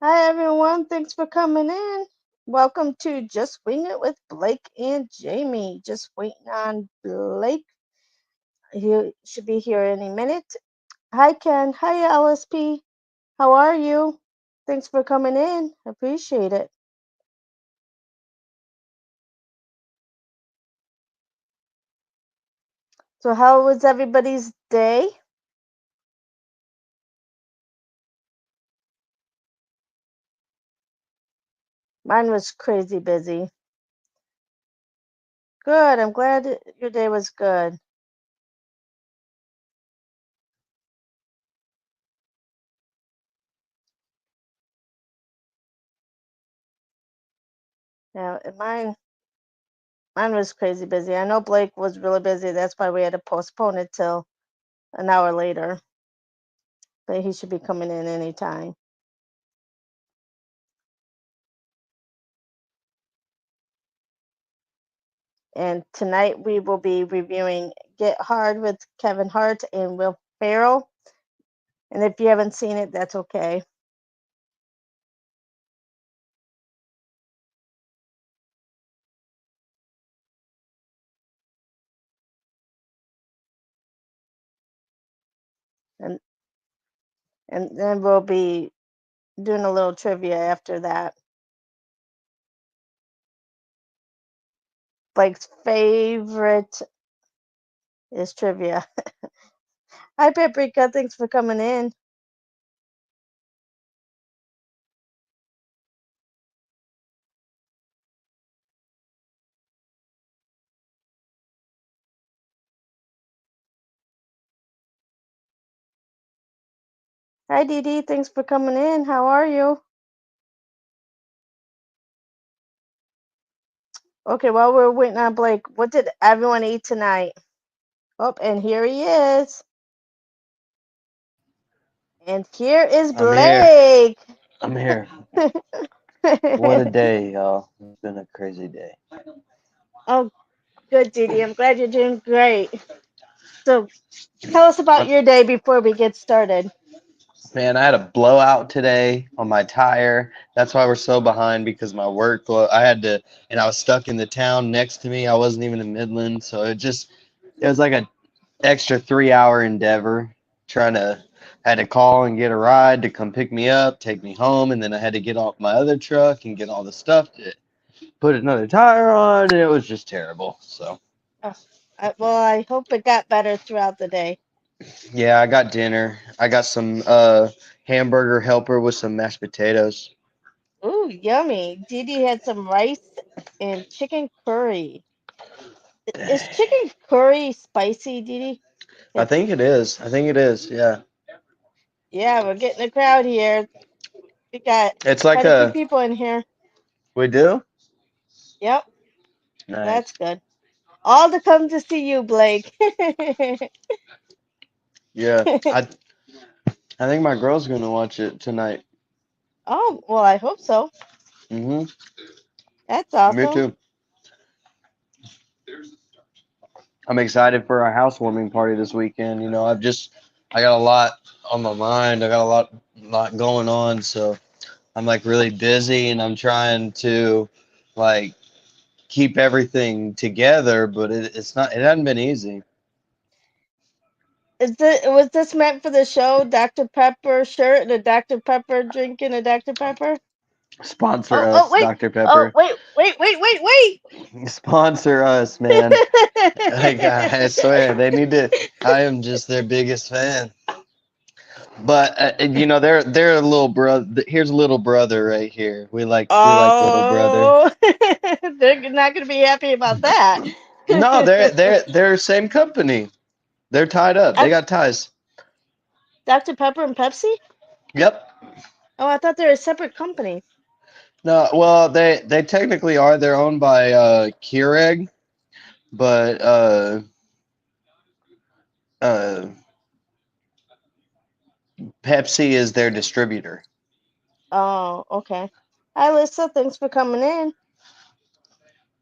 Hi everyone, thanks for coming in. Welcome to Just Wing It with Blake and Jamie. Just waiting on Blake. He should be here any minute. Hi Ken. Hi LSP. How are you? Thanks for coming in. Appreciate it. So how was everybody's day? Mine was crazy busy. Good. I'm glad your day was good. Yeah, mine was crazy busy. I know Blake was really busy. That's why we had to postpone it till an hour later. But he should be coming in anytime. And tonight we will be reviewing Get Hard with Kevin Hart and Will Ferrell. And if you haven't seen it, that's okay. And and then we'll be doing a little trivia after that. Blake's favorite is trivia. Hi, Paprika. Thanks for coming in. Hi, Dee Dee. Thanks for coming in. How are you? Okay, while we're waiting on Blake, what did everyone eat tonight? Oh, and here he is. And here is I'm here. Blake. I'm here. What a day, y'all. It's been a crazy day. Oh, good, Dee Dee. I'm glad you're doing great. So, tell us about Um, your day before we get started. Man, I had a blowout today on my tire. That's why we're so behind because my work, I had to, and I was stuck in the town next to me. I wasn't even in Midland. So it was like an extra 3 hour endeavor trying to, had to call and get a ride to come pick me up, take me home. And then I had to get off my other truck and get all the stuff to put another tire on. And it was just terrible. So. Oh, well, I hope it got better throughout the day. Yeah, I got dinner. I got some hamburger helper with some mashed potatoes. Ooh, yummy. Dee Dee had some rice and chicken curry. Is chicken curry spicy, Dee Dee? I It's, think it is. I think it is. Yeah. yeah, we're getting a crowd here. We got It's like quite a few a people in here. we do? Yep, that's Nice. good. All to come to see you, Blake. Yeah. I think my girl's gonna watch it tonight. Oh, well, I hope so. Mhm. That's Me awesome. too. I'm excited for our housewarming party this weekend. I got a lot on my mind. I got a lot going on, so I'm like really busy and I'm trying to like keep everything together, but it's not. It hasn't been easy. Was this meant for the show? Dr. Pepper shirt and a Dr. Pepper drink and a Dr. Pepper? Sponsor Oh, us, wait. Dr. Oh, Pepper. wait. Sponsor us, man. Like I swear, they need to. I am just their biggest fan. But they're a little brother. Here's a little brother right here. We like little brother. Oh, they're not going to be happy about that. No, they're same company. They're tied up. They I- got ties. Dr. Pepper and Pepsi? Yep. Oh, I thought they were separate companies. No, well, they technically are. They're owned by Keurig, but uh, Pepsi is their distributor. Oh, okay. Hi, Lisa. Thanks for coming in.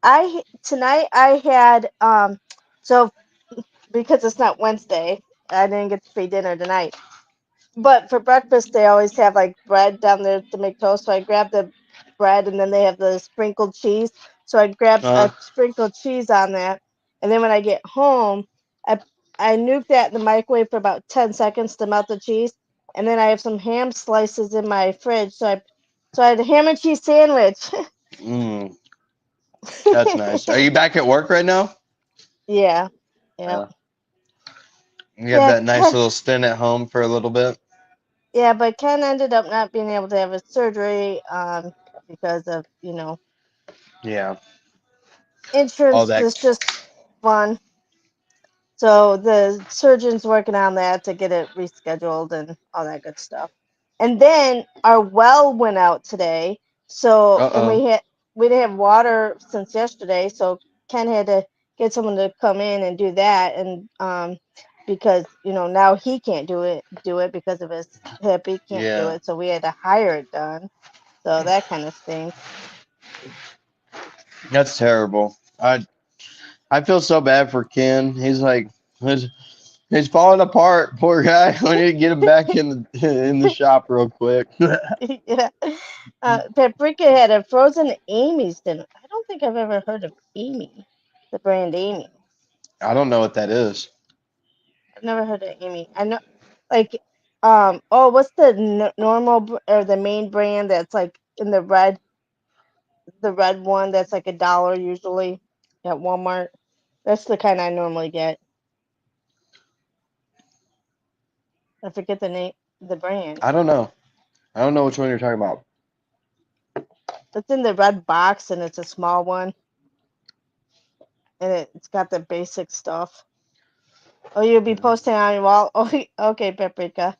I had so because it's not Wednesday, I didn't get to pay dinner tonight. But for breakfast, they always have like bread down there to make toast. So I grab the bread, and then they have the sprinkled cheese. So I grab Uh, a sprinkled cheese on that, and then when I get home, I I nuke that in the microwave for about 10 seconds to melt the cheese, and then I have some ham slices in my fridge. So I had a ham and cheese sandwich. mm, that's nice. Are you back at work right now? Yeah, yeah, Uh, you had yeah. that nice little stint at home for a little bit. Yeah, but Ken ended up not being able to have his surgery because of, Yeah, all insurance is that. just fun. So the surgeon's working on that to get it rescheduled and all that good stuff. And then our well went out today. So and Uh we didn't have water since yesterday, so Ken had to get someone to come in and do that and because now he can't do it because of his hip. He can't do yeah, it, so we had to hire it done. So that kind of stinks. that's terrible. I feel so bad for Ken. He's he's falling apart. Poor guy. We need to get him back in the shop real quick. Yeah. Paprika had a frozen Amy's dinner. I don't think I've ever heard of Amy, the brand Amy. I don't know what that is. I've never heard of Amy. I know, like, what's the normal or the main brand that's like in the red one that's like $1 usually at Walmart? That's the kind I normally get. I forget the name, the brand. I don't know. I don't know which one you're talking about. It's in the red box and it's a small one and it's got the basic stuff. Oh, you'll be posting on your wall. Oh, okay, Paprika.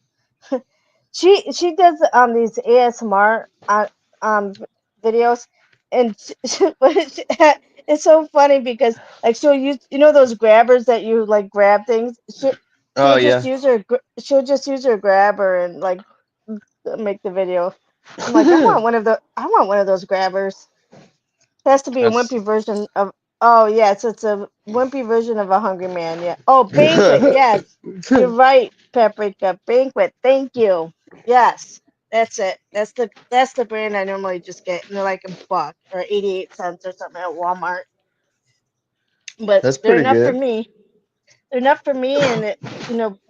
She does these ASMR um videos, and it's so funny because like she'll use those grabbers that you like grab things. Oh yeah. She'll just use her grabber and like make the video. I'm like, I want one of those grabbers. It has to be a That's wimpy version of. Oh yes, it's a wimpy version of a hungry man. Yeah. Oh, banquet. Yes, you're right, Paprika. Banquet. Thank you. Yes, that's it. That's the brand I normally just get, and they're like $1 or 88 cents or something at Walmart. But that's they're pretty enough for good. me. They're enough for me, and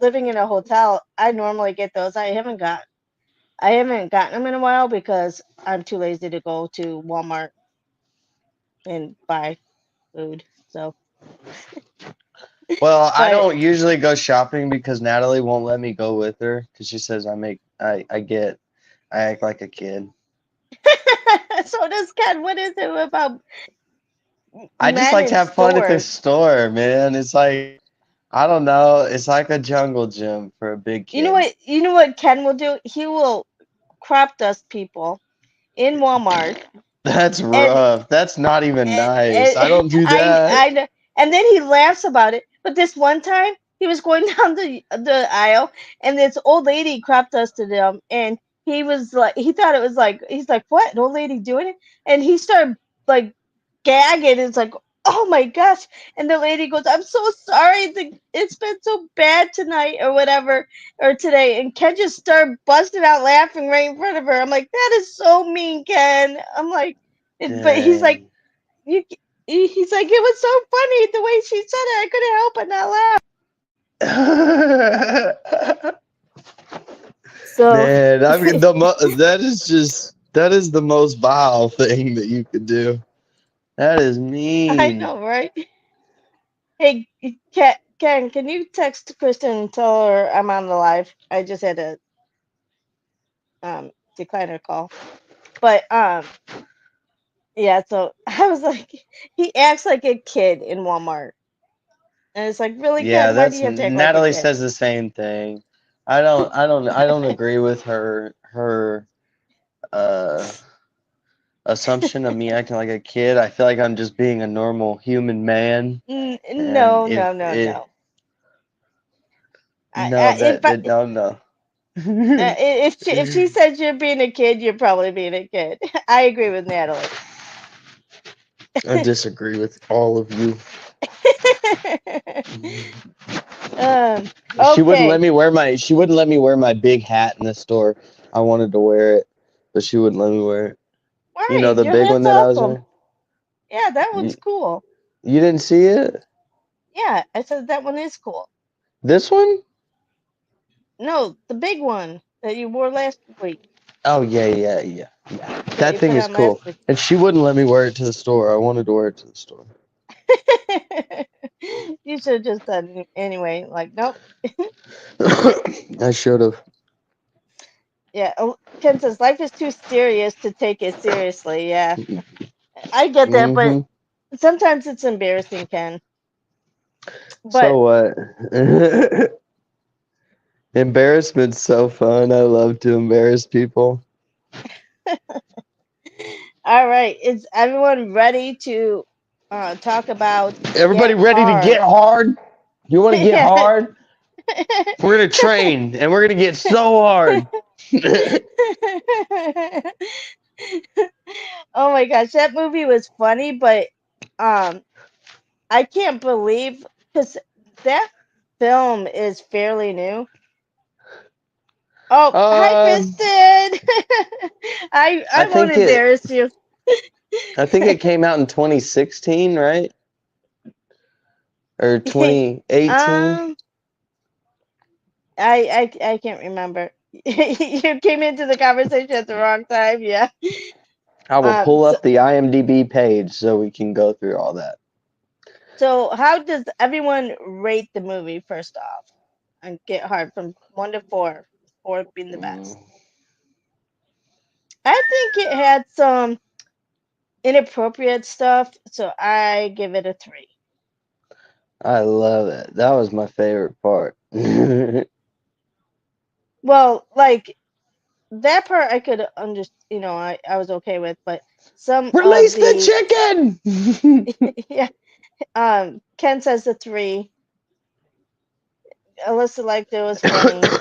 living in a hotel, I normally get those. I haven't gotten them in a while because I'm too lazy to go to Walmart and buy food. So, Well, I but don't usually go shopping because Natalie won't let me go with her because she says I act like a kid. so does Ken. What is it about I just men like to in have fun at the stores? store, man. It's like I don't know. It's like a jungle gym for a big You know kid. what? You know what Ken will do? He will crop dust people in Walmart, That's and rough. That's not even nice. and I don't do I that. I know, and then he laughs about it. But this one time, he was going down the aisle, and this old lady crop dusted him, and he was like, he thought it was like, he's like, what, an old lady doing it? And he started like gagging. It's like, oh my gosh! And the lady goes, I'm so sorry. It's been so bad tonight, or whatever, or today. And Ken just started busting out laughing right in front of her. I'm like, that is so mean, Ken. I'm like. But he's like, Dang. you, he's like, it was so funny the way she said it. I couldn't help but not laugh. So Man, that is the most vile thing that you could do. That is I mean. know, right? Hey, Ken, can you text Kristen and tell her I'm on the live? I just had to decline her call. But yeah. So I was like, he acts like a kid in Walmart, and it's like, really, Yeah, Ken? Why do that's you have to act like a Natalie kid? says the same thing. I don't agree with her uh assumption of me acting like a kid. I feel like I'm just being a normal human man. And No, no, no, no. no, If I, no, no. if she says you're being a kid, you're probably being a kid. I agree with Natalie. I disagree with all of you. Um. She wouldn't let Okay. me wear my big hat in the store. I wanted to wear it, but she wouldn't let me wear it. You Why? know the Your big one hat's that I was awesome. wearing? Yeah, that one's You, cool. you didn't see it? Yeah, I said that one is cool. This one? No, the big one that you wore last week. Oh yeah. That That you thing put is on last cool. week. And she wouldn't let me wear it to the store. I wanted to wear it to the store. You should have just done it anyway. Like, nope. I should have. Yeah. Ken says life is too serious to take it seriously. Yeah, I get that, but Hmm. sometimes it's embarrassing, Ken. But So what? Embarrassment's so fun. I love to embarrass people. all right, is everyone ready to talk about Everybody Get ready to Hard? get hard? You want to get Yeah. hard? We're gonna train and we're gonna get so hard. Oh my gosh, that movie was funny, but um, I can't believe because that film is fairly new. Oh, hi, uh, Kristen. I I won't think it. embarrass you. I think it came out in 2016, right? Or 2018. um, I can't remember. You came into the conversation at the wrong time. Yeah. I will Um. pull So, up the IMDb page so we can go through all that. so how does everyone rate the movie first off? And Get Hard from 1 to 4, 4 being the Mm, best. I think it had some inappropriate stuff, so I give it a 3. I love it. That was my favorite part. Release Well, like that part I could understand, I was okay with, but some of the the chicken. yeah, Ken says a 3. Alyssa liked it was funny.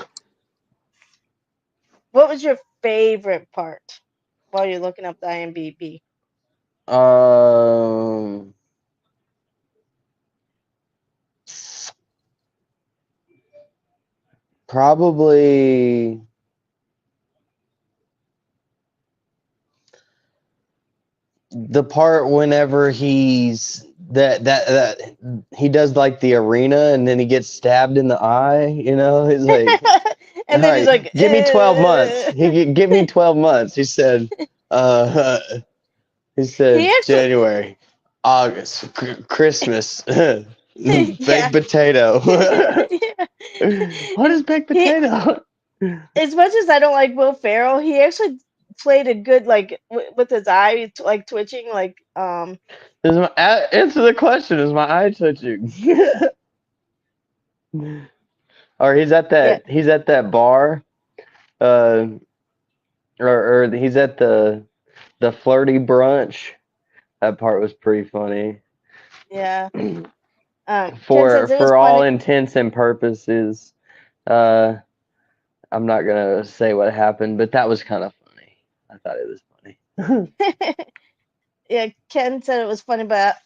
What was your favorite part while you're looking up the IMDb? um, probably the part whenever that he does like the arena and then he gets stabbed in the eye. He's like, all And then he's right, like, give me 12 months. Give me 12 months. He said, uh, he he said actually, January, August, Christmas, yeah. baked potato. What is baked he potato? as much as I don't like Will Ferrell, he actually played a good like with his eye like twitching Answer the question. Is my eye touching? Or yeah, he's at that bar, uh, or he's at the flirty brunch. That part was pretty funny. yeah. Ken For says it was for all funny. intents and purposes, uh, I'm not gonna say what happened, but that was kind of funny. I thought it was funny. Yeah, Ken said it was funny, but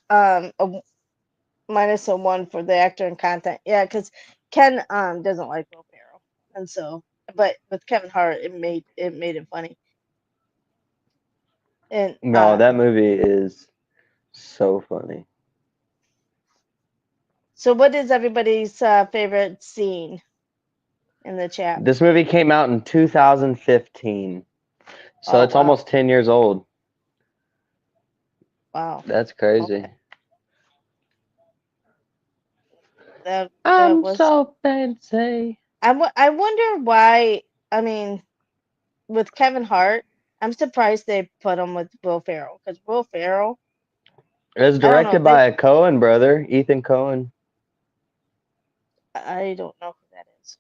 minus a 1 for the actor and content. Yeah, because Ken doesn't like Will Ferrell, and so but with Kevin Hart, it made it funny. And No, that movie is so funny. so what is everybody's favorite scene in the chat? This movie came out in 2015, so Oh it's wow, almost 10 years old. wow, That's okay, crazy. that I'm was. so fancy. I wonder why. I mean, with Kevin Hart, I'm surprised they put him with Will Ferrell because Will Ferrell, It was I don't know, directed by a Cohen brother, Ethan Cohen. I don't know who that is.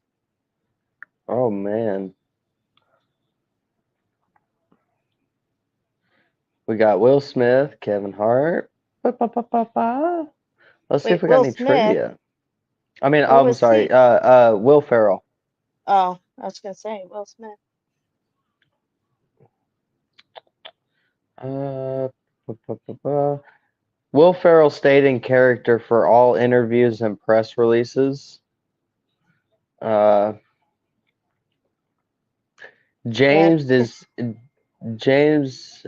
Oh man. We got Will Smith, Kevin Hart. Ba, ba, ba, ba, ba. Let's see if Wait, we got Will any Smith, trivia. I mean, where I'm was sorry. he? Will Ferrell. Oh, I was gonna say Will Smith. Uh, ba, ba, ba, ba. Will Ferrell stayed in character for all interviews and press releases. Uh, What? James is James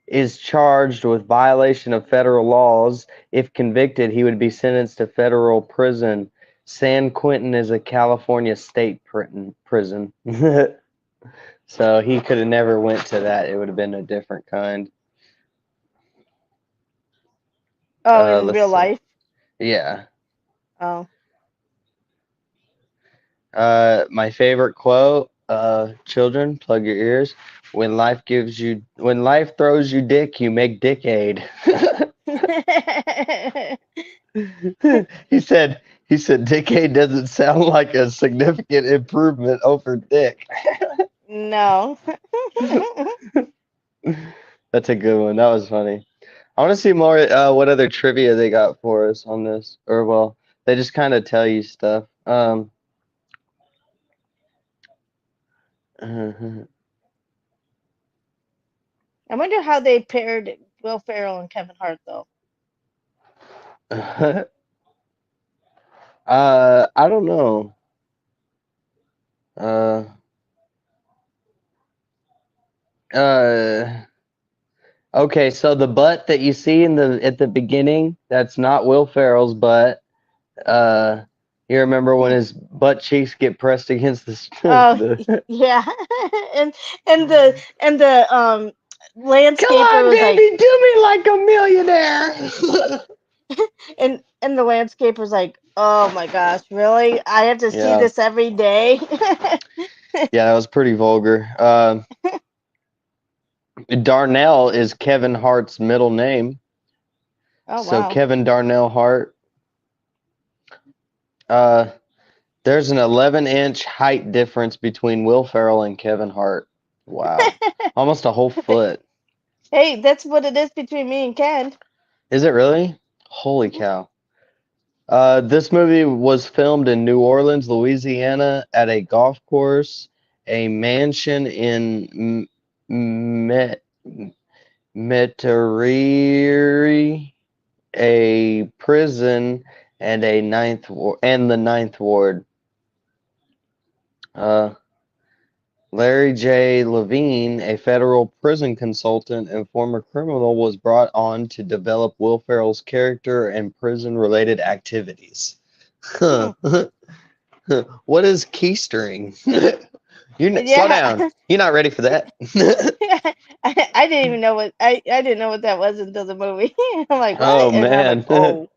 is charged with violation of federal laws. If convicted, he would be sentenced to federal prison. San Quentin is a California state prison. So he could have never went to that. It would have been a different kind. Oh, in Let's real see. life? Yeah. Oh. My favorite quote, children, plug your ears. When life throws you dick, you make dick aid. He said, dick aid doesn't sound like a significant improvement over dick. No. That's a good one. That was funny. I want to see more, what other trivia they got for us on this. Or, well, they just kind of tell you stuff. I wonder how they paired Will Ferrell and Kevin Hart though. I don't know. Uh, uh, okay, so the butt that you see in the at the beginning, that's not Will Ferrell's butt. Uh, you remember when his butt cheeks get pressed against Oh, the yeah. and and the Come landscaper on, was like, baby, do me like a millionaire. and the landscaper's like, "Oh my gosh, really? I have to see Yeah, this every day?" yeah, that was pretty vulgar. Darnell is Kevin Hart's middle name, Oh so wow. Kevin Darnell Hart. Uh, there's an 11-inch height difference between Will Ferrell and Kevin Hart. Wow, almost a whole foot. Hey, that's what it is between me and Ken. Is it really? Holy Mhm. cow. This movie was filmed in New Orleans, Louisiana, at a golf course, a mansion in Met Metairie, a prison, and the ninth ward. Uh, Larry J. Levine, a federal prison consultant and former criminal, was brought on to develop Will Ferrell's character and prison-related activities. Hmm. Huh. What is keystering? Slow Yeah. down. You're not ready for that. I didn't even know I didn't know what that was until the movie. I'm like, Oh what? And I'm like, man. oh,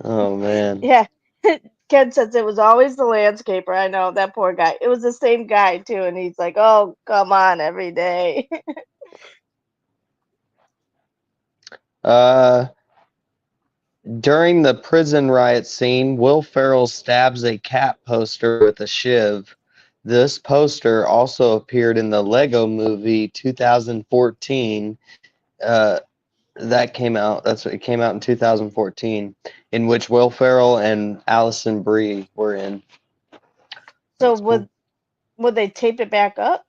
Oh man. yeah. Ken says it was always the landscaper. I know that poor guy. It was the same guy too, and he's like, "Oh, come on, every day." Uh, During the prison riot scene, Will Ferrell stabs a cat poster with a shiv. This poster also appeared in the Lego Movie 2014. Uh, that came out. It came out in 2014, in which Will Ferrell and Allison Brie were in. So That's cool. would they tape it back up?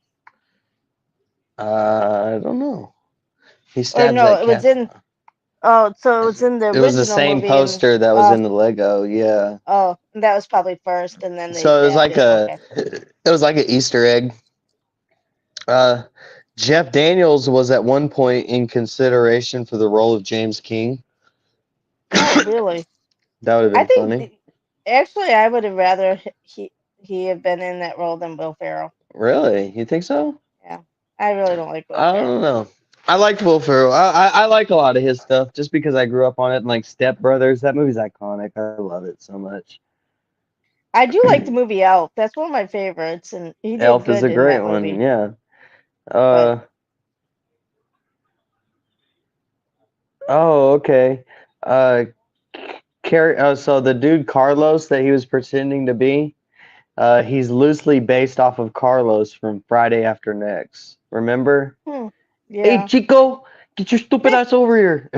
I don't know. He Or stabs no, that it was cat. in. Oh, so it was in the It was the original same movie, and poster that was oh, in the Lego. Yeah. that was probably first, and then they So stabbed it. Okay. it was like an Easter egg. Uh, Jeff Daniels was at one point in consideration for the role of James King. Oh, really? That would have I been think funny. actually I would have rather he have been in that role than Will Ferrell. Really? You think so? Yeah, I really don't like Will I Ferrell. don't know. I liked Will Ferrell. I like a lot of his stuff just because I grew up on it. And like Step Brothers, that movie's iconic. I love it so much. I do like the movie Elf. That's one of my favorites, and he did Elf is good a in great that one. movie. Yeah. But Uh. Oh, okay. Uh. So the dude Carlos that he was pretending to be, he's loosely based off of Carlos from Friday After Next. Remember? Hey, yeah. Chico, get your stupid ass over here.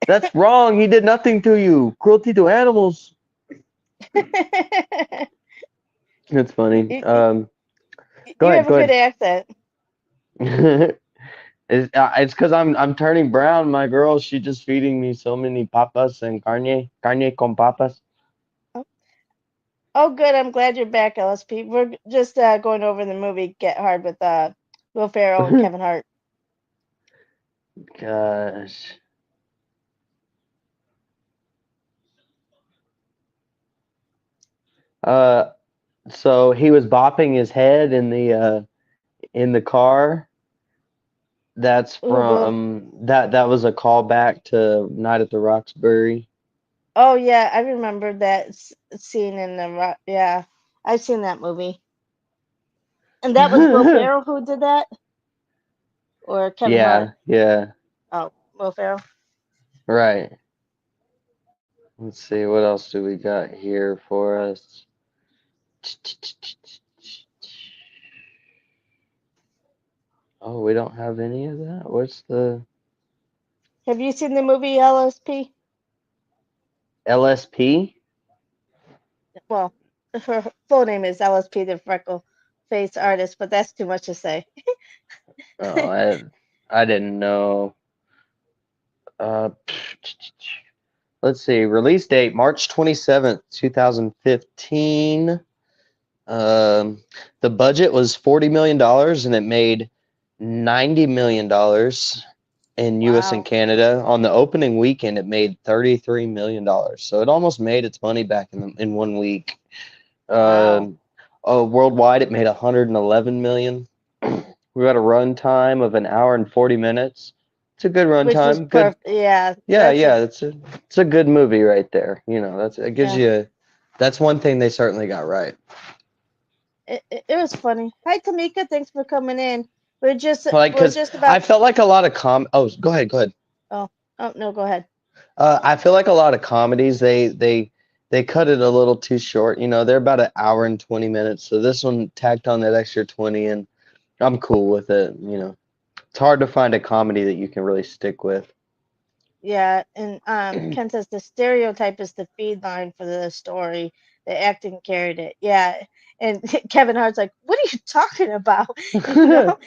That's wrong. He did nothing to you. Cruelty to animals. It's funny. you, you Go you ahead. have a Go good ahead. accent. It's because I'm turning brown. My girl, she just feeding me so many papas and carne con papas. Oh, good. I'm glad you're back, LSP. We're just going over the movie Get Hard with Will Ferrell and Kevin Hart. Gosh. Uh, so he was bopping his head in the car. That's Ooh, Will. from that was a callback to Night at the Roxbury. Oh yeah, I remember that scene in the yeah. I've seen that movie, and that was Will Ferrell who did that, or Kevin Hart. Yeah, yeah, Oh, Will Ferrell. right. Let's see, what else do we got here for us? Oh, we don't have any of that. What's the Have you seen the movie LSP? LSP? Well, her full name is LSP, the freckle face artist, but that's too much to say. Oh, I didn't know. Uh, let's see. Release date March 27th, 2015. The budget was $40 million and it made $90 million in US and Wow. Canada. On the opening weekend, it made $33 million. So it almost made its money back in 1 week. Wow. Worldwide, it made 111 million. We got a run time of an hour and 40 minutes. It's a good run Which was time. Good. perfect. Yeah, Yeah, that's yeah. a It's a good movie right there. You know, it gives yeah. you. That's one thing they certainly got right. It was funny. Hi, Tamika. Thanks for coming in. Like, We're because just I about. felt like a lot of Oh, go ahead, go ahead. Oh, oh no, go ahead. I feel like a lot of comedies they cut it a little too short. You know, they're about an hour and 20 minutes. So this one tacked on that extra 20, and I'm cool with it. You know, it's hard to find a comedy that you can really stick with. Yeah, and Ken says the stereotype is the feed line for the story. The acting carried it. Yeah, and Kevin Hart's like, "What are you talking about?" You know,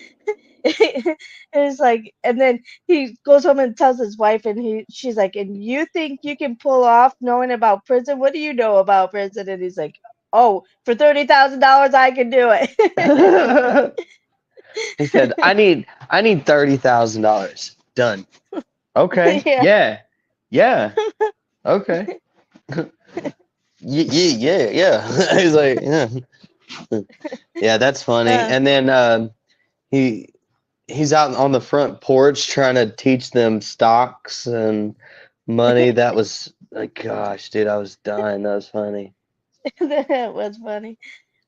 it's like, and then he goes home and tells his wife, and she's like, "And you think you can pull off knowing about prison? What do you know about prison?" And he's like, "Oh, for $30,000, I can do it." He said, "I need $30,000. Done." Okay. Yeah. Yeah. Yeah. Okay. Yeah. He's like, yeah. Yeah, that's funny. Uh, And then he he's out on the front porch trying to teach them stocks and money. That was like, gosh, dude, I was dying. That was funny. that was funny,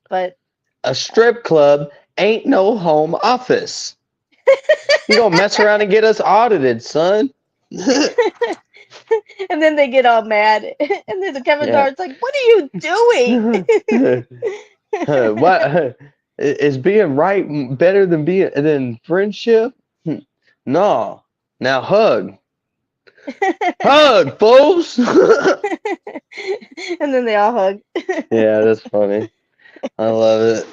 but. A strip club ain't no home office. You gonna mess around and get us audited, son. And then they get all mad. And then the Kevin Yeah. Hart's like, "What are you doing?" What is being right better than friendship? No. Now hug. Hug, fools. And then they all hug. Yeah, that's funny. I love it.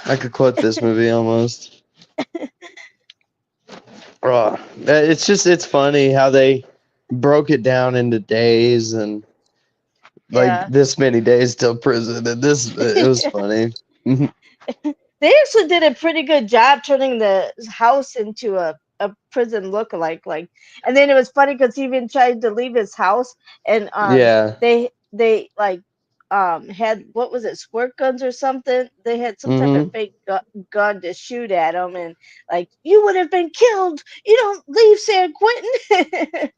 I could quote this movie almost. Oh, it's funny how they broke it down into days and like Yeah. this many days till prison and this it was funny. They actually did a pretty good job turning the house into a prison lookalike. Like, and then it was funny because he even tried to leave his house, and Yeah. they like had, what was it, squirt guns or something. They had some type of Hmm. fake gun to shoot at him, and like, "You would have been killed. You don't leave San Quentin."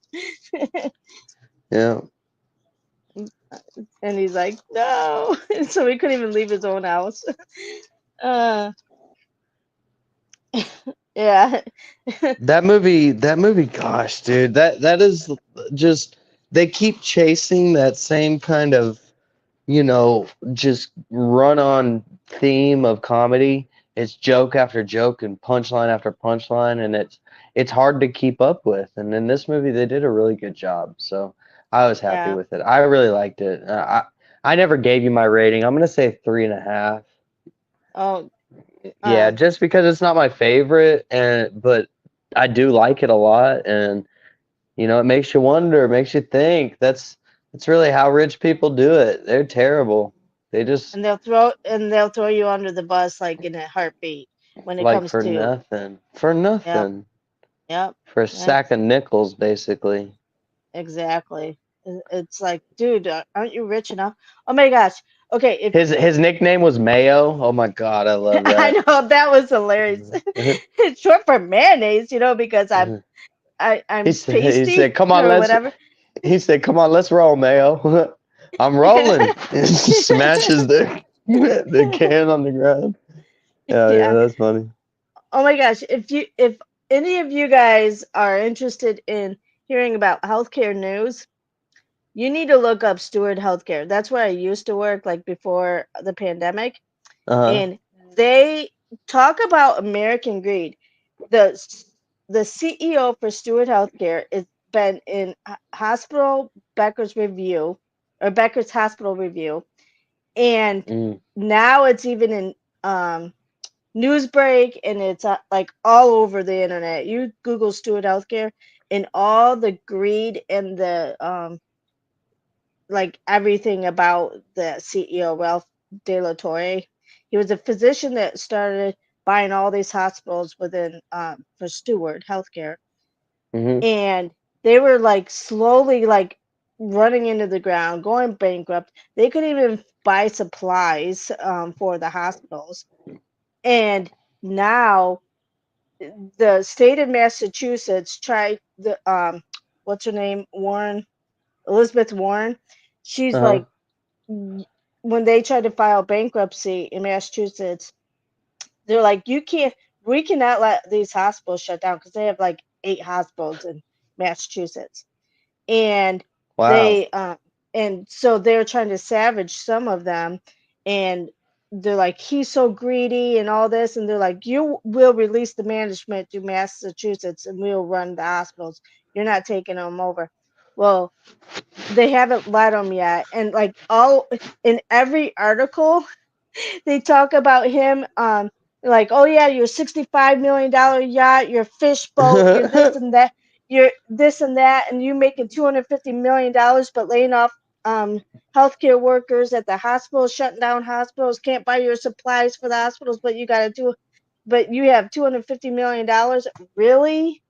Yeah. And he's like, "No." So he couldn't even leave his own house. uh yeah. That movie, gosh, dude, that is just they keep chasing that same kind of, just run on theme of comedy. It's joke after joke and punchline after punchline, and it's hard to keep up with. And in this movie, they did a really good job. So I was happy Yeah. with it. I really liked it. I never gave you my rating. I'm gonna say 3.5. Oh, Yeah, um, just because it's not my favorite, but I do like it a lot, and it makes you wonder, makes you think. That's really how rich people do it. They're terrible. They just and they'll throw you under the bus like in a heartbeat when it like comes for to. nothing. For Yep, nothing. yep, For a that's sack of nickels, basically. exactly. It's like, dude, aren't you rich enough? Oh my gosh. Okay, if His nickname was Mayo. Oh my god, I love I that. know that was hilarious. It's short for mayonnaise, because he I'm said he pasty said, "Come on, or let's." whatever. He said, "Come on, let's roll, Mayo." I'm rolling. And smashes the can on the ground. Yeah, yeah, Yeah. that's funny. Oh my gosh, if any of you guys are interested in hearing about healthcare news, you need to look up Steward Healthcare. That's where I used to work, like before the pandemic, Uh and they talk about American greed. The the CEO for Steward Healthcare has been in Hospital Becker's Review or Becker's Hospital Review, and huh. Mm. now it's even in um, Newsbreak, and it's like all over the internet. You Google Steward Healthcare, and all the greed and the like everything about the CEO Ralph De La Torre. He was a physician that started buying all these hospitals within for Steward Healthcare, Mhm. and they were like slowly like running into the ground, going bankrupt. They couldn't even buy supplies for the hospitals, and now the state of Massachusetts tried the what's her name, Warren, Elizabeth Warren. She's Uh like, when they tried to file bankruptcy in Massachusetts, they're like, you can't, we cannot let these hospitals shut down because they have like 8 hospitals in Massachusetts, and Wow. they and so they're trying to savage some of them, and they're like, he's so greedy and all this, and they're like, you will release the management to Massachusetts and we'll run the hospitals, you're not taking them over. Well, they haven't let them yet, and like all in every article they talk about him like, oh yeah, your $65 million yacht, your fish boat, your this and that, your this and that, and you making $250 million, but laying off healthcare workers at the hospitals, shutting down hospitals, can't buy your supplies for the hospitals, but you gotta do, but you have $250 million, really?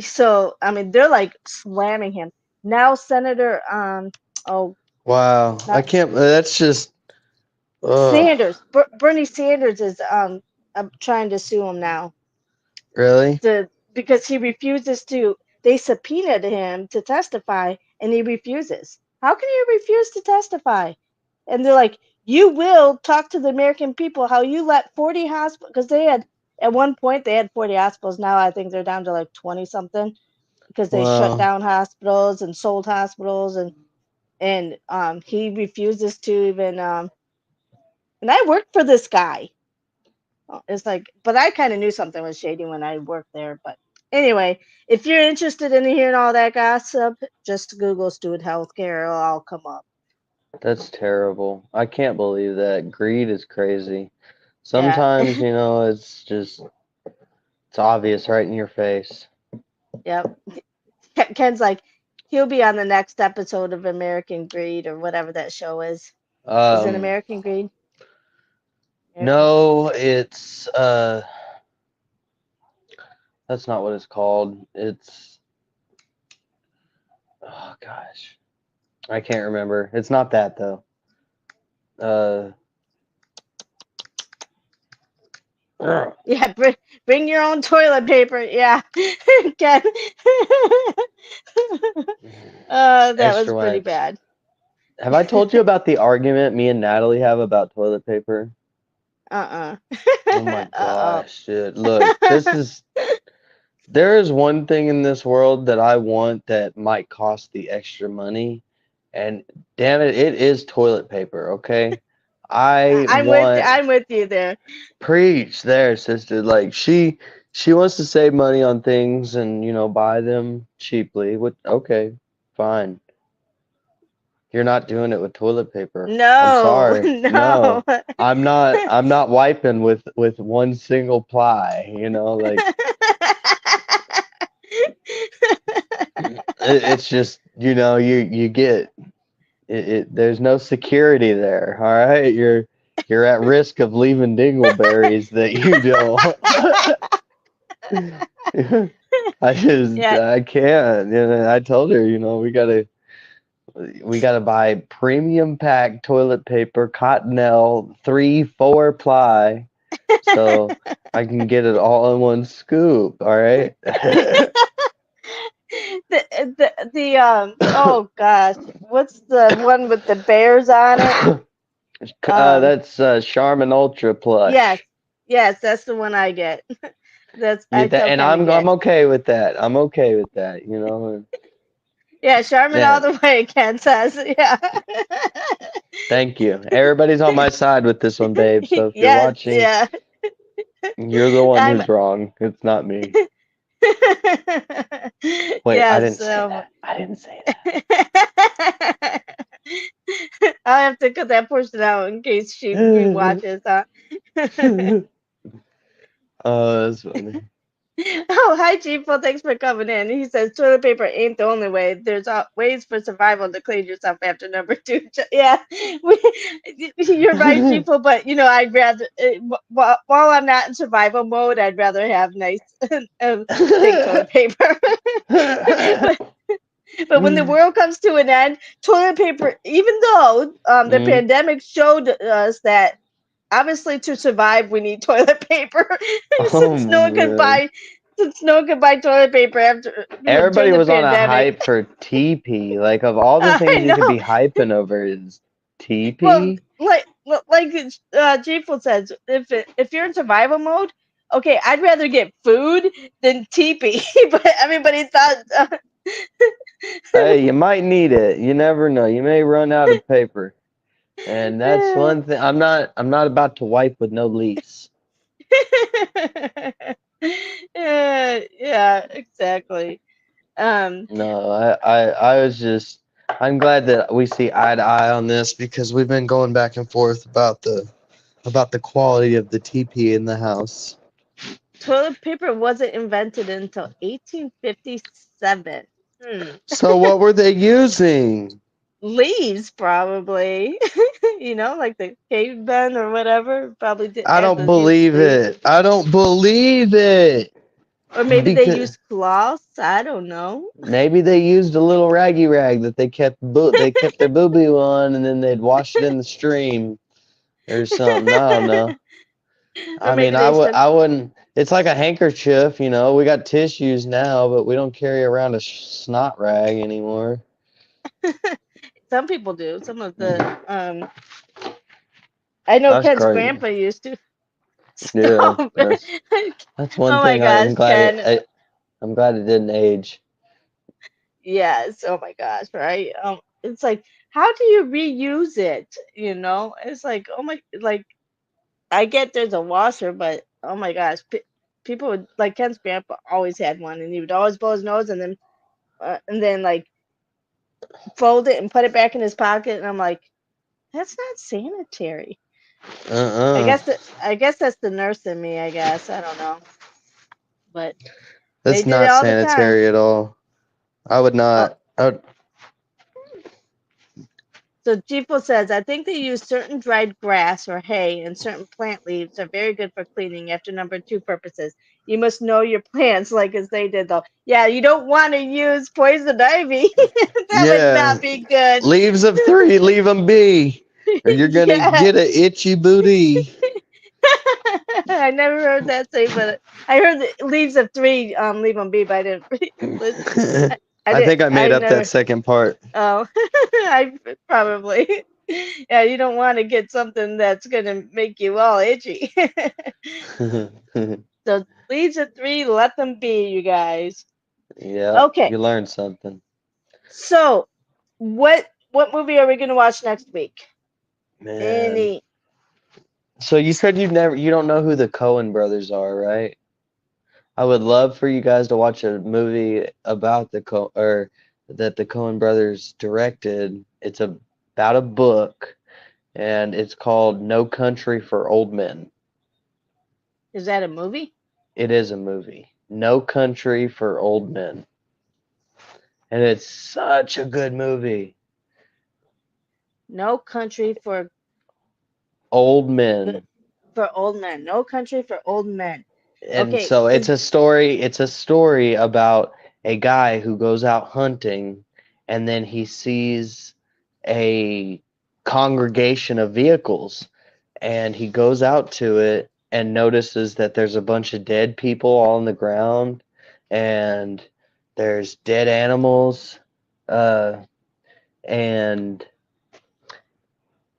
So I mean, they're like slamming him now. Senator oh, Wow. I not can't. That's just. Ugh. Sanders. Bernie Sanders is trying to sue him now Really? because he refuses to. They subpoenaed him to testify, and he refuses. How can you refuse to testify? And they're like, you will talk to the American people how you let 40 hospitals, because they had at one point they had 40 hospitals. Now I think they're down to like 20 something because they shut Wow. down hospitals and sold hospitals, and he refuses to even and I worked for this guy. It's like, but I kind of knew something was shady when I worked there. But anyway, if you're interested in hearing all that gossip, just Google Steward Healthcare, it'll all come up. That's terrible. I can't believe that. Greed is crazy. Yeah, Sometimes, it's just, it's obvious right in your face. yep. Ken's like, he'll be on the next episode of American Greed or whatever that show is. Is it Um, American Greed? American Greed. no, that's not what it's called. Oh gosh, I can't remember. It's not that though. Uh, ugh, Yeah, bring your own toilet paper. Yeah, Ken. That was extra pretty wax. bad. Have I told you about the argument me and Natalie have about toilet paper? Uh-uh. Oh my Uh-oh. gosh, dude. Look, there is one thing in this world that I want that might cost the extra money, and damn it, it is toilet paper, okay? I want I'm with you there. preach there, sister. Like she wants to save money on things and buy them cheaply. What okay, fine. You're not doing it with toilet paper. I'm No, sorry. no. No. I'm not wiping with one single ply, like it's just, you get there's no security there. All right, you're at risk of leaving dingleberries that you don't. Yeah. I can't. You know, I told her, we gotta buy premium pack toilet paper, Cottonelle, 3, 4 ply, so I can get it all in one scoop. All right. Oh gosh, what's the one with the bears on it? That's Charmin Ultra Yes, Plush. yes, that's the one I get. I Get that, tell and Ken to I'm get. okay with that. I'm okay with that. Yeah, Charmin all Yeah. the way, Ken says. Yeah. Thank you. Everybody's on my side with this one, babe. So if you're Yes, watching, yeah. you're the one I'm who's wrong. It's not me. Wait, I yes, didn't say that. I didn't say I'll have to cut that portion out in case she that. rewatches, huh? Oh, that's funny. Oh, hi, Chief. Well, thanks for coming in. He says toilet paper ain't the only way. There's ways for survival to clean yourself after number two. Yeah, you're right, Chief. But I'd rather while I'm not in survival mode, I'd rather have nice, thick toilet paper. but but when the world comes to an end, toilet paper, even though the Mm. pandemic showed us that obviously to survive we need toilet paper, Oh since no one could man. buy toilet paper after during Everybody the was on a pandemic. hype for TP. Like of all the I things you could know. be hyping over is Well, TP. like G-Fool says, if you're in survival mode, okay, I'd rather get food than TP. But everybody thought Hey, you might need it. You never know. You may run out of paper. And that's one thing. I'm not about to wipe with no lease. yeah, exactly. Um, No, I was just I'm glad that we see eye to eye on this because we've been going back and forth about the quality of the TP in the house. Toilet paper wasn't invented until 1857. So what were they using? Leaves, probably. Like the cavemen or whatever, probably I had don't to use believe leaves. it. I don't believe it. Or maybe they Because used cloths. I don't know. maybe they used a little raggy rag that they kept their booby on and then they'd wash it in the stream or something. I don't know. Or I mean, maybe they sent. I wouldn't. It's like a handkerchief, We got tissues now, but we don't carry around a snot rag anymore. Some people do. Some of the I know That's Ken's crazy. grandpa used to. Yeah, So, that's oh one my thing gosh, Ken. I'm glad it didn't age. Yes. Oh my gosh. Right. It's like, how do you reuse it? It's like, oh my, like I get there's a washer, but oh my gosh, people would like Ken's grandpa always had one, and he would always blow his nose, and then like fold it and put it back in his pocket, and I'm like, that's not sanitary. Uh-uh. I guess that's the nurse in me. I guess I don't know, but they That's did it not all the time. sanitary at all. I would Oh, not. I would, so Jipo says, I think they use certain dried grass or hay and certain plant leaves are very good for cleaning after number two purposes. You must know your plants like as they did though. Yeah, you don't want to use poison ivy. That would yeah. not be good. Leaves of 3, leave them be, or you're gonna Yeah. get a itchy booty. I never heard that say, but I heard the leaves of three leave them be, but I didn't listen. I I did think I made I up that never second part. Oh, I probably. Yeah, you don't want to get something that's gonna make you all itchy. So leaves of three, let them be, you guys. Yeah, Okay, you learned something. so what movie are we gonna watch next week? Man. Any? So you said you don't know who the Coen brothers are, right? I would love for you guys to watch a movie about or that the Coen brothers directed. It's about a book and it's called No Country for Old Men. Is that a movie? It is a movie. No Country for Old Men. And it's such a good movie. No Country for Old Men. Old Men. No Country for Old Men. And Okay, so it's a story about a guy who goes out hunting and then he sees a congregation of vehicles and he goes out to it and notices that there's a bunch of dead people all on the ground and there's dead animals and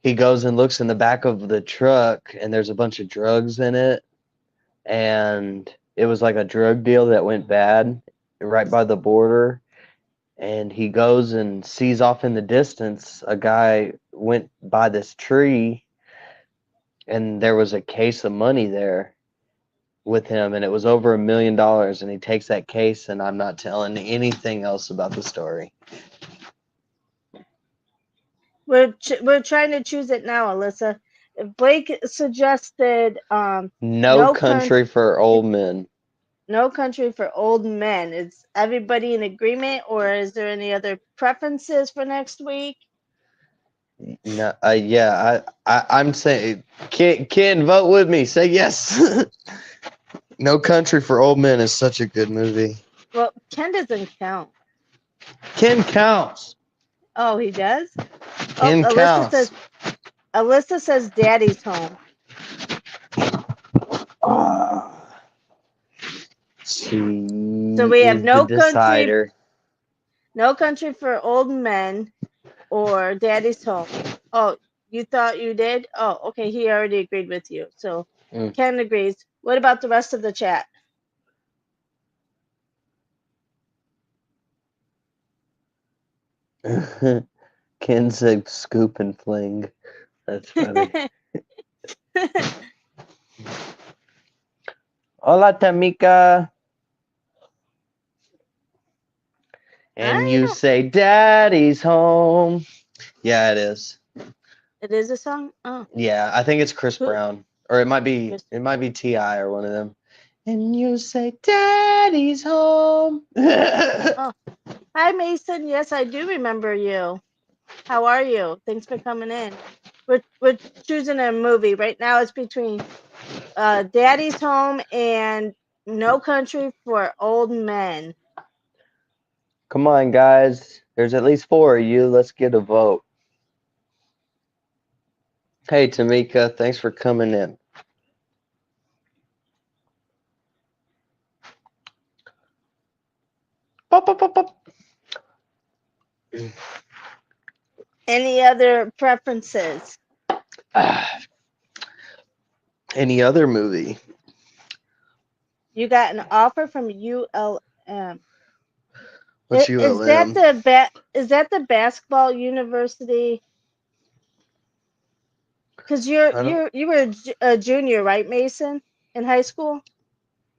he goes and looks in the back of the truck and there's a bunch of drugs in it and it was like a drug deal that went bad right by the border. And he goes and sees off in the distance a guy went by this tree and there was a case of money there with him and it was over $1 million and he takes that case and I'm not telling anything else about the story. we're trying to choose it now, Alyssa. Blake suggested No Country for Old Men. No Country for Old Men. Is everybody in agreement, or is there any other preferences for next week? No, yeah, I'm saying, Ken, vote with me. Say yes. No Country for Old Men is such a good movie. Well, Ken doesn't count. Ken counts. Oh, he does? Ken counts. Alyssa says Daddy's Home. So we have No Country. No Country for Old Men or Daddy's Home. Oh, you thought you did? Oh, okay. He already agreed with you. So Ken agrees. What about the rest of the chat? Ken said Scoop and Fling. That's funny. Hola, Tamika. And you say Daddy's Home. Yeah, it is. It is a song? Oh. Yeah, I think it's Chris Brown. Or it might be T.I. or one of them. And you say Daddy's Home. Oh. Hi, Mason. Yes, I do remember you. How are you? Thanks for coming in. We're choosing a movie. Right now it's between Daddy's Home and No Country for Old Men. Come on, guys. There's at least 4 of you. Let's get a vote. Hey, Tamika. Thanks for coming in. Pop, pop, pop, pop. Any other preferences? Any other movie? You got an offer from ULM. What's ULM? Is that the basketball university? Because you were a junior, right, Mason, in high school,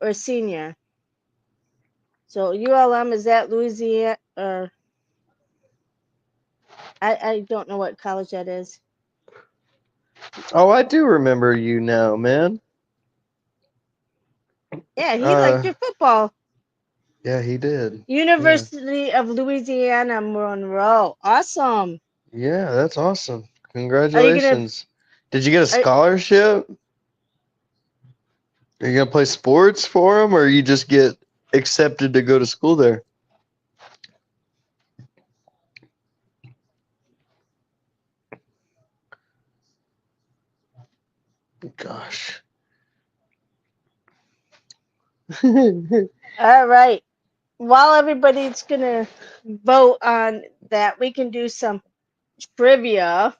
or a senior? So ULM, is that Louisiana? I don't know what college that is. Oh, I do remember you now, man. Yeah, he liked your football. Yeah, he did. University of Louisiana Monroe. Awesome. Yeah, that's awesome. Congratulations. Did you get a scholarship? Are you going to play sports for him, or you just get accepted to go to school there? Gosh. All right. While everybody's going to vote on that, we can do some trivia.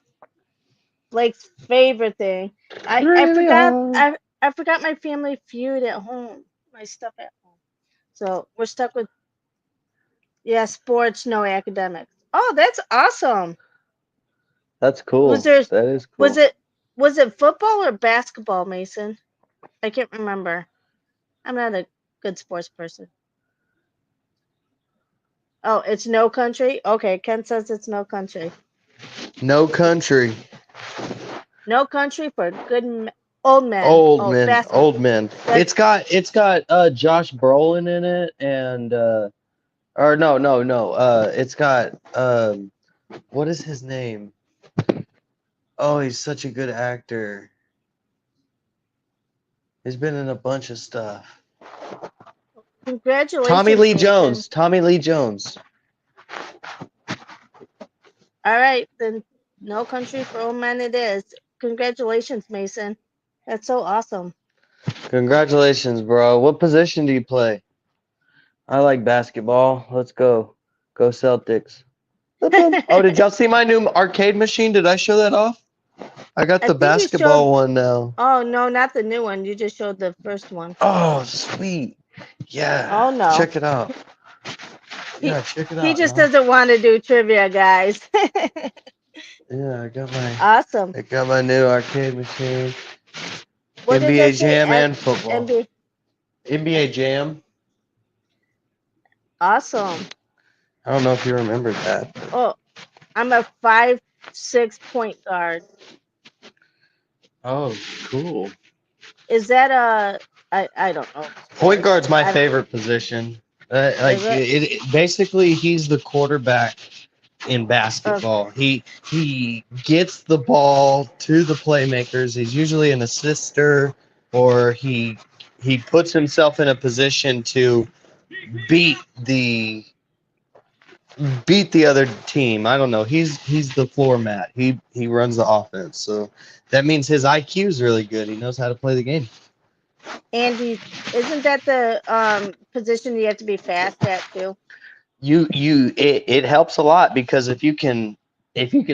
Blake's favorite thing. I forgot my Family Feud at home. My stuff at home. So we're stuck with sports, no academics. Oh, that's awesome. That's cool. That is cool. Was it football or basketball, Mason? I can't remember. I'm not a good sports person. Oh, it's No Country? Okay, Ken says it's No Country. No Country. No Country for Good Old Men. Old men. It's got Josh Brolin in it and or no. It's got what is his name? Oh, he's such a good actor. He's been in a bunch of stuff. Congratulations, Tommy Lee Mason. Jones. Tommy Lee Jones. All right, then No Country for Old Men it is. Congratulations, Mason. That's so awesome. Congratulations, bro. What position do you play? I like basketball. Let's go. Go Celtics. Oh, did y'all see my new arcade machine? Did I show that off? I got I the think you basketball showed. one now. Oh no, not the new one. You just showed the first one. Oh, sweet. Yeah. Oh no. Check it out. He Yeah, check it he out, just y'all. doesn't want to do trivia, guys. Yeah, Awesome. I got my new arcade machine. What did that NBA say? Jam and football. NBA. NBA Jam. Awesome. I don't know if you remember that. But... Oh, I'm a 5'6" point guard. Oh, cool. Is that a? I don't know. Point guard's my I- favorite position. Is it? Basically, he's the quarterback in basketball. He gets the ball to the playmakers. He's usually an assister, or he puts himself in a position to beat the other team. I don't know. He's the floor mat. He runs the offense. So that means his IQ is really good. He knows how to play the game. Andy, isn't that the position you have to be fast at too? It helps a lot because if you can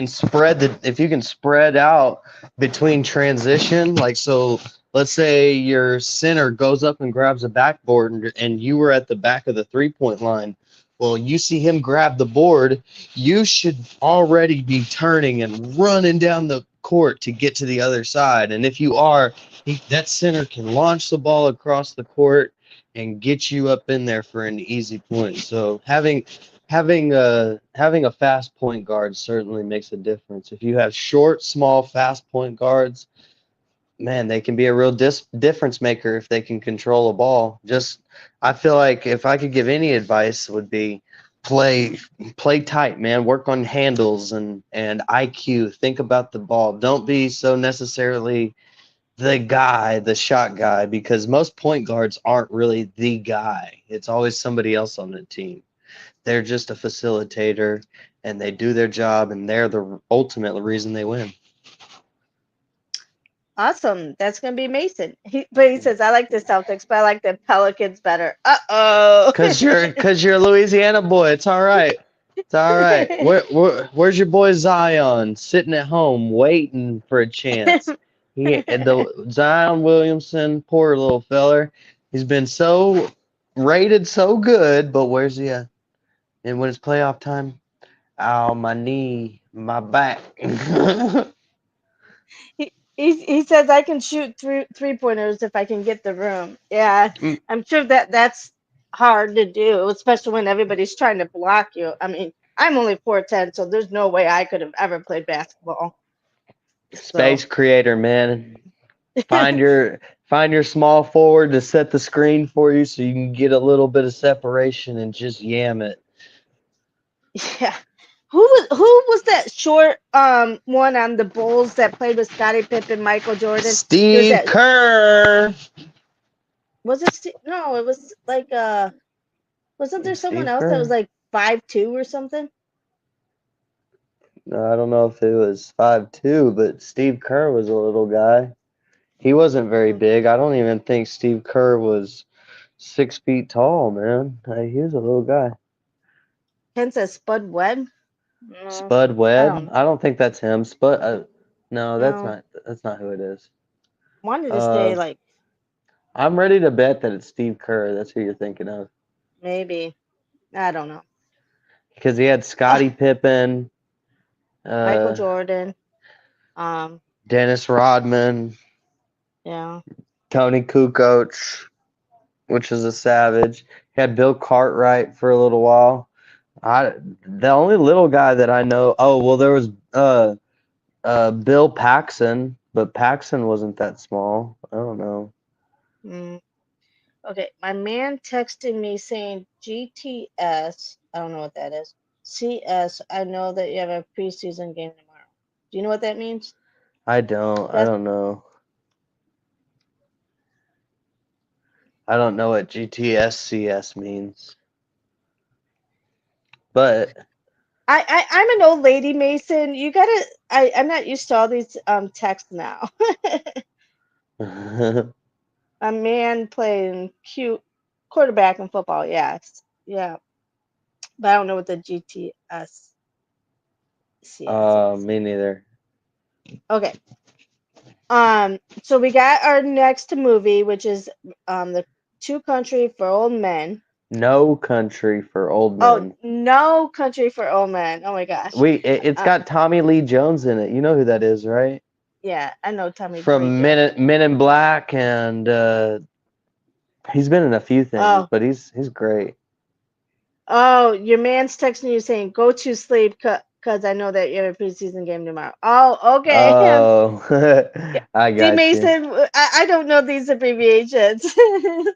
spread out between transition, like, so let's say your center goes up and grabs a backboard and you were at the back of the 3-point line. Well, you see him grab the board, you should already be turning and running down the court to get to the other side. And if you are, that center can launch the ball across the court and get you up in there for an easy point. So having a fast point guard certainly makes a difference. If you have short, small, fast point guards, man, they can be a real difference maker if they can control a ball. Just, I feel like if I could give any advice, it would be play tight, man. Work on handles and IQ. Think about the ball. Don't be so necessarily the shot guy, because most point guards aren't really the guy. It's always somebody else on the team. They're just a facilitator and they do their job, and they're the ultimate reason they win. Awesome. That's gonna be Mason. But he says I like the Celtics, but I like the Pelicans better. Uh-oh. Cause you're a Louisiana boy. It's all right. It's all right. Where's your boy Zion sitting at home waiting for a chance? The Zion Williamson, poor little feller. He's been so rated so good, but where's he at? And when it's playoff time, ow, my knee, my back. He says I can shoot three-pointers if I can get the room. Yeah, Mm, I'm sure that's hard to do, especially when everybody's trying to block you. I mean, I'm only 4'10", so there's no way I could have ever played basketball. Space creator, man. Find your small forward to set the screen for you so you can get a little bit of separation and just yam it. Yeah. Who was that short one on the Bulls that played with Scottie Pippen, Michael Jordan? Steve Kerr. Was it no, it was like wasn't there someone Steve else that was Kerr. like 5'2" or something? No, I don't know if it was 5'2", but Steve Kerr was a little guy. He wasn't very big. I don't even think Steve Kerr was 6 feet tall, man. He was a little guy. Ken says Spud Webb. No, Spud I Webb. don't know. I don't think that's him. Spud. No, No. that's not who it is. Wanted to say like I'm ready to bet that it's Steve Kerr. That's who you're thinking of. maybe. I don't know. Because he had Scottie Pippen, Michael Jordan. Dennis Rodman, Yeah. Tony Kukoc, which is a savage. He had Bill Cartwright for a little while. The only little guy that I know. Oh well, there was Bill Paxson, but Paxson wasn't that small. I don't know. Okay, my man texted me saying GTS. I don't know what that is. CS. I know that you have a preseason game tomorrow. Do you know what that means? I don't. I That's don't know. I don't know what GTSCS means. But I'm an old lady, Mason. You gotta. I'm not used to all these texts now. A man playing cute quarterback in football. Yes, yeah, but I don't know what the GTS CS is. me neither. Okay. So we got our next movie, which is the Two Country for Old Men. No Country for Old Oh, Men. No Country for Old Men. Oh my gosh. It's Uh, got Tommy Lee Jones in it. You know who that is, right? yeah, I know Tommy Lee From Jones. Men in Black, and he's been in a few things, Oh, but he's great. oh, your man's texting you saying go to sleep because I know that you have a preseason game tomorrow. Oh, okay. Oh, Yeah. I See, got you. Mason, I don't know these abbreviations.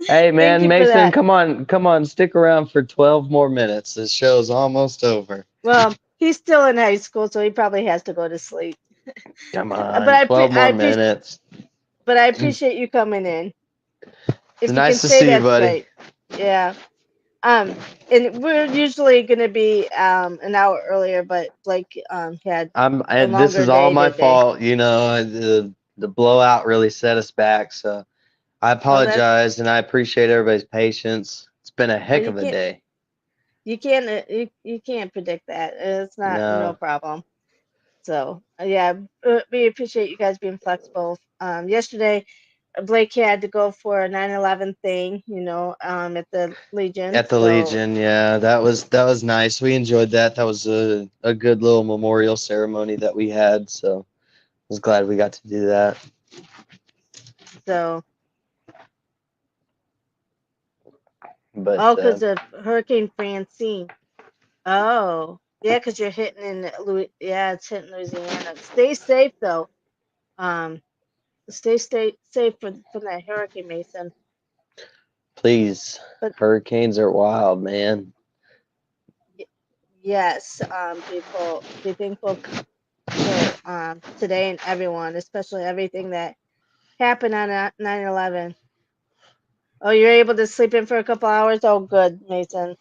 Hey Thank man, you for Mason, that. come on, stick around for 12 more minutes. This show's almost over. Well, he's still in high school, so he probably has to go to sleep. Come But on, 12 I more appreciate, minutes. but I It's appreciate you coming in. If you can nice to stay, see you, that's buddy. great. Yeah. And we're usually gonna be an hour earlier, but Blake had a This longer is all day my today. fault. You know, the blowout really set us back. So I Well, that's apologize, and I appreciate everybody's patience. It's been a well, heck of a day. you can't predict that. It's not no No, problem. So yeah, we appreciate you guys being flexible. Yesterday Blake had to go for a 9/11 thing, at the Legion. at the So Legion, yeah, that was nice. We enjoyed that. That was a good little memorial ceremony that we had. So I was glad we got to do that. so But oh, because of Hurricane Francine. Oh, yeah, because you're hitting in yeah, it's hitting Louisiana. Stay safe though. Um, stay safe from that hurricane, Mason. please, But hurricanes are wild, man. y- yes, people be thankful for today and everyone, especially everything that happened on 9/11. Oh, you're able to sleep in for a couple hours. Oh, good, Mason.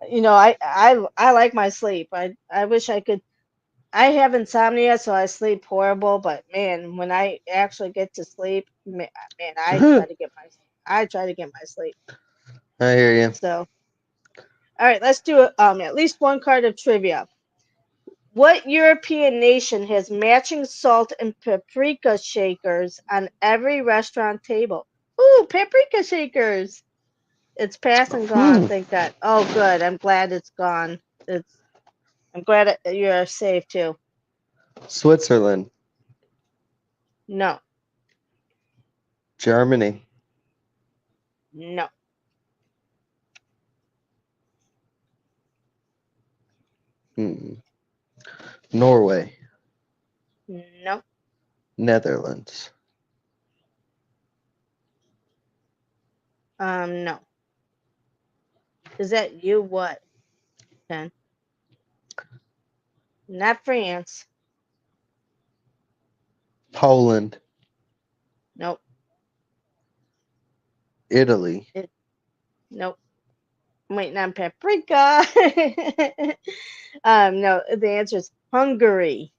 I like my sleep. I wish I could. I have insomnia, so I sleep horrible. But man, when I actually get to sleep, man, I I try to get my sleep. hear you. So, all right, let's do at least one card of trivia. What European nation has matching salt and paprika shakers on every restaurant table? Ooh, paprika shakers. It's past and gone. Hmm. Thank God. Oh, good. I'm glad it's gone. I'm glad you're safe too. Switzerland, No, Germany, no, hmm, Norway, no. Netherlands, No. Is that you? What? Ken? Not France. Poland, Nope. Italy, Nope. I'm waiting on paprika. No. The answer is Hungary.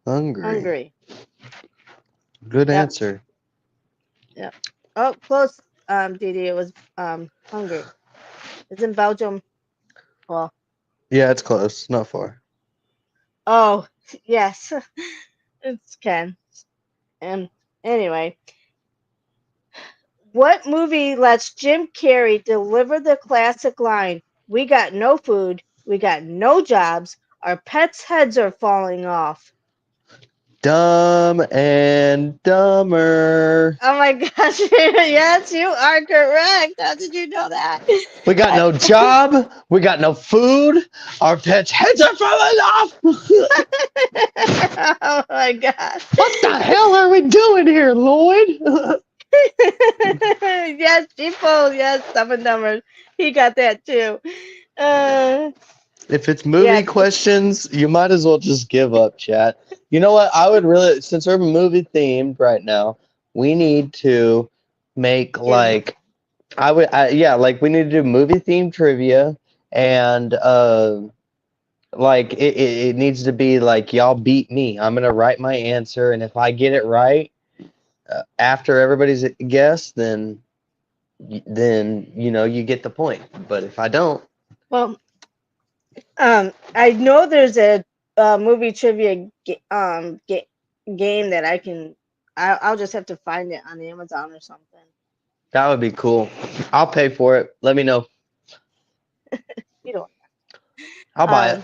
Hungary. Hungary. Good Yep. answer. Yep. Oh, close. Didi. It was Hungary. It's in Belgium. Well. Yeah, it's close. Not far. Oh, yes. It's Ken. And anyway, what movie lets Jim Carrey deliver the classic line, "We got no food, we got no jobs, our pets' heads are falling off"? Dumb and Dumber. Oh my gosh, yes, you are correct. How did you know that? We got no job. We got no food. Our pets' heads are falling off. Oh my gosh. What the hell are we doing here, Lloyd? Yes, people, yes, Dumb and Dumber. He got that too. Uh, If it's movie Yeah. questions, you might as well just give up, chat. You know what? I would really, since we're movie themed right now, we need to make like, like we need to do movie themed trivia, and like it needs to be like y'all beat me. I'm gonna write my answer, and if I get it right after everybody's guess, then you know you get the point. But if I don't, Well, I know there's a movie trivia game that I can. I'll just have to find it on Amazon or something. that would be cool. I'll pay for it. Let me know. You know. I'll buy it.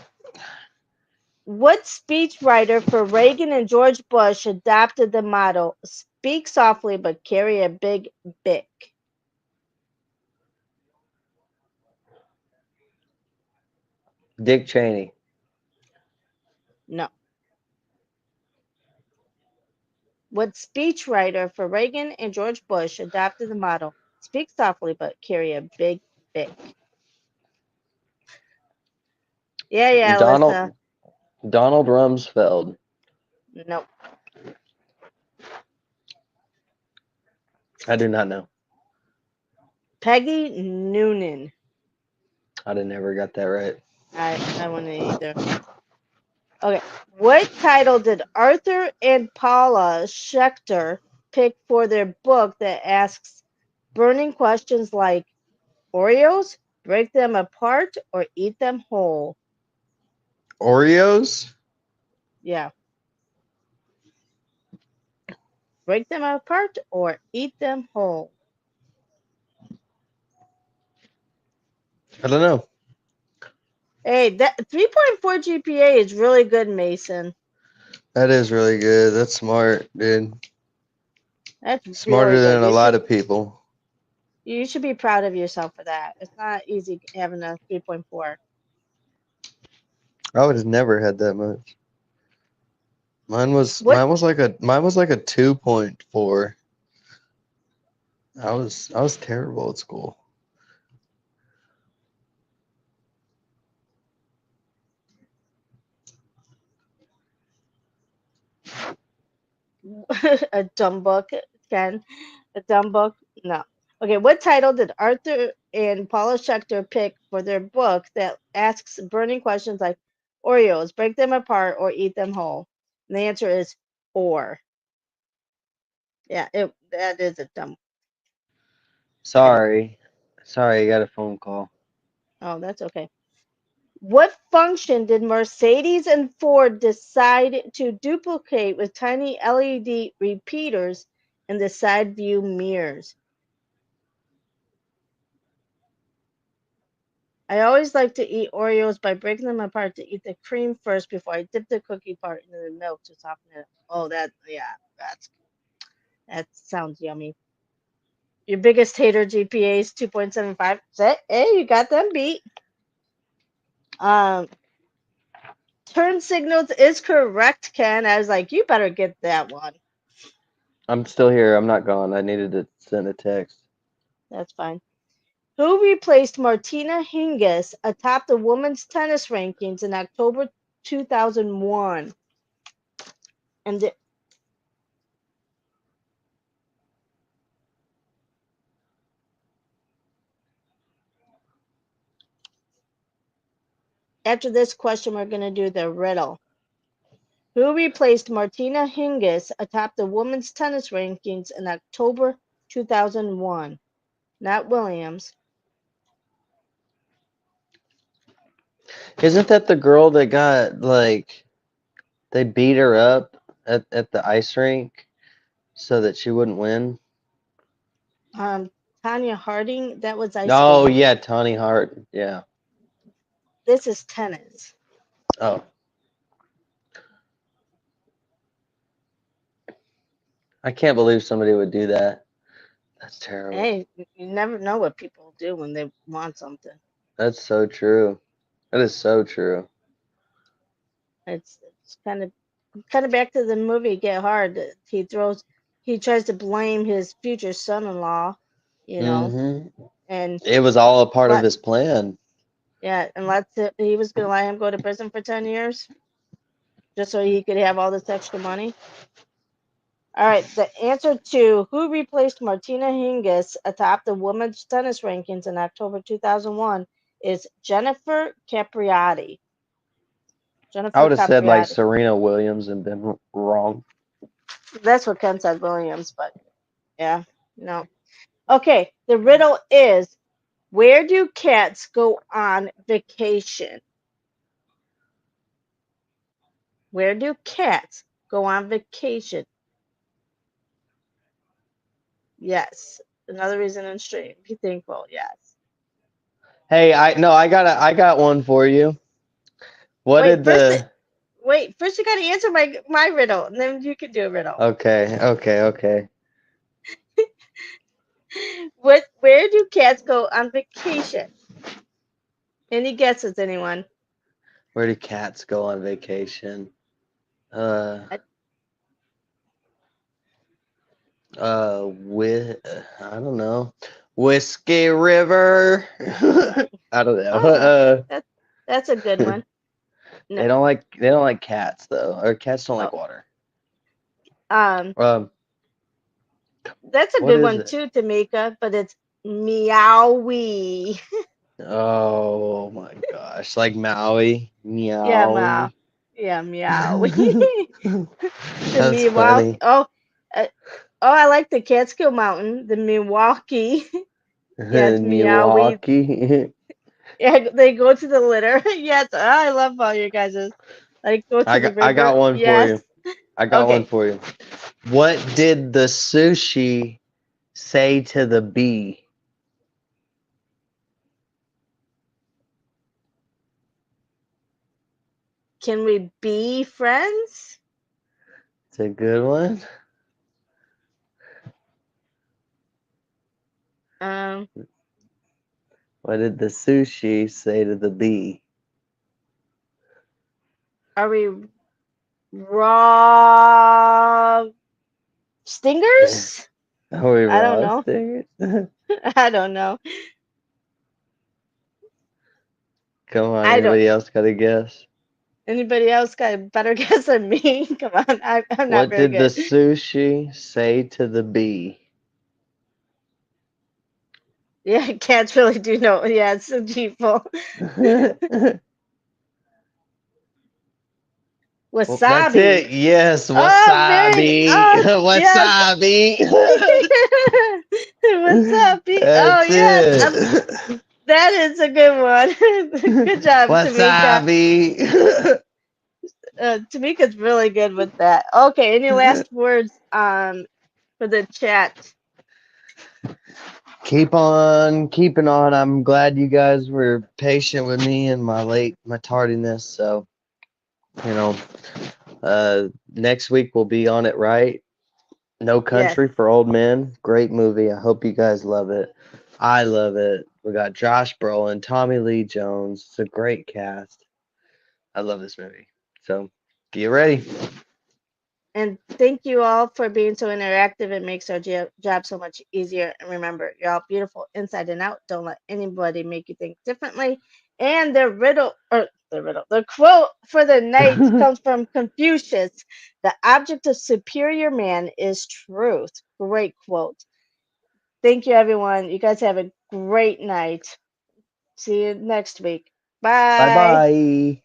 What speechwriter for Reagan and George Bush adopted the motto "Speak softly but carry a big bick"? Dick Cheney. No. What speechwriter for Reagan and George Bush adopted the motto "Speak softly but carry a big bick"? Yeah, Alyssa. Donald Rumsfeld. No. I do not know. Peggy Noonan. I never got that right. I wouldn't either. Okay. What title did Arthur and Paula Schechter pick for their book that asks burning questions like Oreos, break them apart, or eat them whole? Oreos? Yeah. Break them apart or eat them whole. I don't know. Hey, that 3.4 GPA is really good, Mason. That is really good. That's smart, dude. That's Smarter really than good. a lot of people. You should be proud of yourself for that. It's not easy having a 3.4. I would have never had that much. Mine was What like a 2.4. I was terrible at school. a dumb book, Ken? A dumb book? No. Okay, what title did Arthur and Paula Schechter pick for their book that asks burning questions like Oreos, break them apart or eat them whole? And the answer is or. Yeah, that is a dumb. Sorry. Sorry, I got a phone call. Oh, that's okay. What function did Mercedes and Ford decide to duplicate with tiny LED repeaters in the side view mirrors? I always like to eat Oreos by breaking them apart to eat the cream first before I dip the cookie part into the milk to soften it. Oh, that sounds yummy. Your biggest hater GPA is 2.75. Hey, you got them beat. Um, turn signals is correct, Ken. I was like, you better get that one. I'm still here. I'm not gone. I needed to send a text. That's fine. Who replaced Martina Hingis atop the women's tennis rankings in October 2001? And after this question, we're going to do the riddle. Who replaced Martina Hingis atop the women's tennis rankings in October 2001? Not Williams. Isn't that the girl that got like they beat her up at the ice rink so that she wouldn't win? Tanya Harding. That was ice Oh skating. yeah, Tony Hart. Yeah. This is tennis. Oh. I can't believe somebody would do that. That's terrible. Hey, you never know what people do when they want something. That's so true. That is so true. It's kind of back to the movie Get Hard. He tries to blame his future son-in-law, you know, Mm-hmm. and It was all a part of but his plan. Yeah, and he was gonna let him go to prison for 10 years just so he could have all this extra money. All right, the answer to who replaced Martina Hingis atop the women's tennis rankings in October 2001 is Jennifer Capriati. I Jennifer would have said like Capriati. Serena Williams and been wrong. That's what Ken said, Williams, but yeah, no. Okay, the riddle is, where do cats go on vacation? Where do cats go on vacation? Yes. Another reason in stream. Be thankful. Yes. Hey, I got one for you. What Wait, did the first you gotta answer my riddle, and then you can do a riddle. okay. Where do cats go on vacation? Any guesses, anyone? Where do cats go on vacation? I- With I don't know. Whiskey River. I don't know. Oh, that's a good one. No. They don't like cats though, or cats don't like Oh, water. um, Um, that's a what good is one it? too, Tamika, but it's meowie. Oh my gosh, like Maui, Yeah, meow. meow. Yeah, meowie. The That's Milwaukee. funny. Uh, I like the Catskill Mountain. The Milwaukee. Yeah, it's meowie. Milwaukee. Yeah, they go to the litter. Yes, I love all your guys's. Like go to the I got river. one for Yes. you. I got one Okay. for you. What did the sushi say to the bee? Can we be friends? It's a good one. Um, What did the sushi say to the bee? are we raw stingers? Are we I don't know. roasting? I don't know. Come on, I don't. anybody else got a guess? Anybody else got a better guess than me? Come on, I'm not What very did the good. sushi say to the bee? Yeah, cats really do know. Yeah, it's so people. Well, that's Wasabi. it. Yes, Oh, very. wasabi. Oh, yes. Wasabi. Wasabi. Oh, That's yes. it. That is a good one. Good job, Tamika. Wasabi. Tamika's really good with that. Okay, any last words for the chat? Keep on keeping on. I'm glad you guys were patient with me and my tardiness. So, you know, next week we'll be on it right. No Yes. Country for Old Men. Great movie. I hope you guys love it. I love it. We got Josh Brolin, Tommy Lee Jones. It's a great cast. I love this movie. So get ready. And thank you all for being so interactive. It makes our job so much easier. And remember, you're all beautiful inside and out. Don't let anybody make you think differently. And the quote for the night comes from Confucius. The object of superior man is truth. Great quote. Thank you, everyone. You guys have a great night. See you next week. Bye Bye. bye.